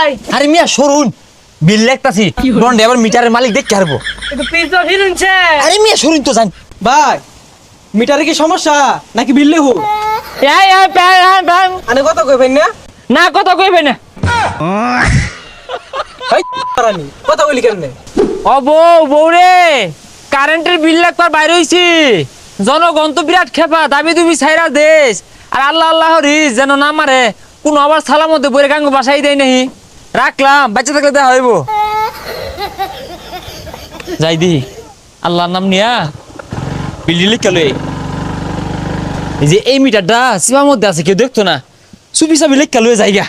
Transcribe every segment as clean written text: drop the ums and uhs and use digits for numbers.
ভাই আরে মিয়া সরুন বিল লেখতাছি ডন এবার মিটারের মালিক দেখ কারবো একটু পিজা হিরুনছে আরে মিয়া সরুন তো জান ভাই মিটারে কি সমস্যা নাকি বিল লেহু এই এই আনে কত কইবেন না না কথা কইবে না ভাই পারানি কথা বলি কেন ও বউ রে কারেন্টের বিল লাগবার বাইরে হইছি জনগণ তো বিরাট খেপা দাবি তুমি ছাইরা দেশ আর আল্লাহ আল্লাহ রিজ যেন না মারে কোন আবার সালার মধ্যে বইরে গাঙ্গ বাসাই দেয় নাহি রাখলাম বাচ্চা থাকলে দেখা হইব যাই দি আল্লাহর নাম নিয়া বিল লিখলে এই যে এই মিটারটা সীমার মধ্যে আছে কেউ দেখতো না চুপি চাবি লেখা লয়ে যাইগা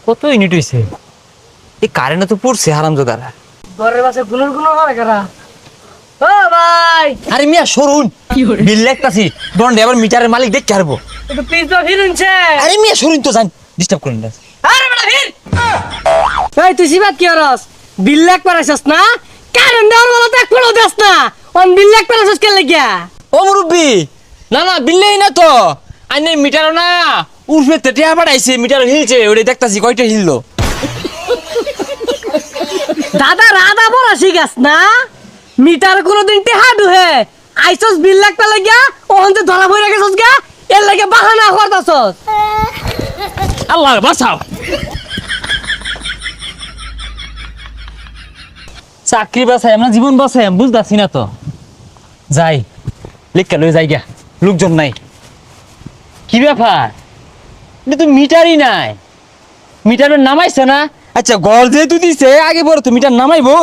কত ইউনিট হইছে এই কারেন্ট তো পড়ছে হারামজাদারা ঘরের পাশে গুলর গুলর করে কারা ও ভাই আরে মিয়া সরুন বিল লেখতাছি ডন এবার মিটারের মালিক দেখ কারবো একটু পিজা হিরুনছে আরে মিয়া সরুন তো জান ডিস্টার্ব করেন না আরে বড় ভিড় এই তুই সিবাত কি হরস বিল লাখ পারাছস না কারেন্ট দেওয়ার বলা তো এক ফলো দাস না অন বিল লাখ পারাছস কে লাগিয়া ও মুরব্বি না না বিললেই না তো আইনে মিটার না উঠবে তেটিয়া বাড়াইছে মিটার হিলছে ওরে দেখতাছি কয়টা হিললো দাদা রাধা বলা শিখাস না মিটার কোনদিন টেহা দুহে আইছস বিল লাখ পা লাগিয়া ওহন যে ধরা পড়ে গেছস গা এর লাগে বাহানা করতাছস আল্লাহ বাঁচাও চাকরি বাঁচাই আমরা জীবন বাঁচাই বুঝতাছি না তো যাই লেখা লয়ে যাই গা লোকজন নাই কি ব্যাপার এটা তো মিটারই নাই মিটারের নামাইছে না আচ্ছা ঘর যেহেতু দিছে আগে বড় তো মিটার নামাইবো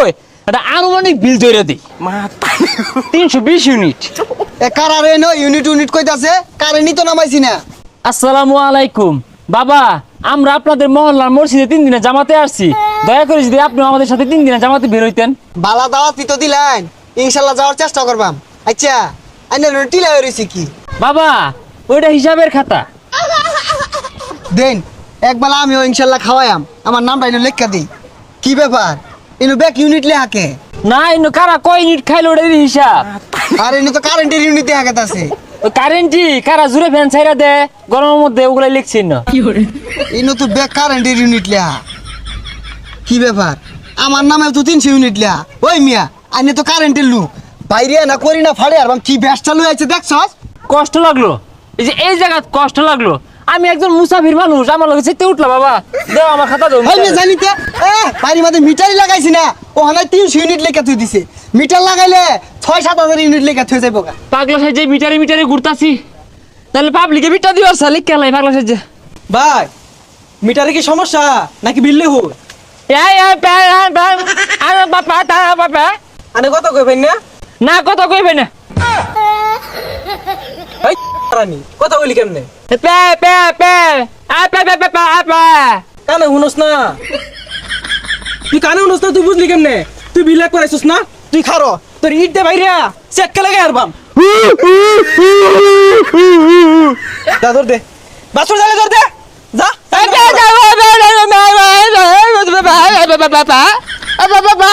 এটা আনুমানিক বিল ধরে দিই 320 ইউনিট কারারে ন ইউনিট ইউনিট কইতাছে কারেন্টই তো নামাইছি না আসসালামু আলাইকুম বাবা আমরা আপনাদের মহল্লার মসজিদে 3 দিনে জামাতে আসছি দয়া করে যদি আপনি আমাদের সাথে 3 দিনে জামাতে বের হইতেন বালা দাওয়াত তো দিলেন ইনশাআল্লাহ যাওয়ার চেষ্টা করবাম আচ্ছা আইনার টিলা হইছে কি বাবা ওইটা হিসাবের খাতা দেন একবেলা আমিও ইনশাআল্লাহ খাওয়ায়াম আমার নামটা ইনো লেখা দেই কি ব্যাপার ইনো ব্যাক ইউনিট লেহাকে না ইনো কারা কয় ইউনিট খাইলো ওটার হিসাব আর ইনো তো কারেন্টের ইউনিট দেখাকে আছে ওই কারেন্টই কারা জুড়ে ফ্যান ছাইরা দে গরমের মধ্যে ওগুলাই লিখছি না ইনো তো ব্যাক কারেন্টের ইউনিট লেহা কি ব্যাপার আমার নামে তো 300 ইউনিট লেহা ওই মিয়া আইনে তো কারেন্টের লোক বাইরে না করি না ফাড়ে আর কি ব্যাস চালু হয়েছে দেখছস কষ্ট লাগলো এই জায়গা কষ্ট লাগলো আমি একজন মুসাফির মানুষ আমার লগে চেতে উঠলো বাবা দাও আমার খাতা দাও ভাই মে জানিতে বাড়ির মধ্যে মিটারই লাগাইছি না ওখানে 300 ইউনিট লেখা তুই দিছে মিটার লাগাইলে 6-7 হাজার ইউনিট লেখা তুই যাইব গা পাগলা সাইজে মিটারে ঘুরতাছি তাহলে পাবলিকে বিটা দিও সালি কেলাই পাগলা সাইজে ভাই মিটারে কি সমস্যা নাকি বিল লেহু আরে বাবা বাবা আনে কত কইবেন না না কথা কইবে না ভাই পারানি কথা বলি কেন pay pay pay a pay pay pay pay কানে শুনস না তুই কানে শুনস না তুই বুঝলি কেমনে তুই বিল লাখ করাইছস না তুই খারো তোর ইট দে বাইরে চেক কে লাগে আরবাম দা ধর দে বাসুর জালে ধর দে যা বাবা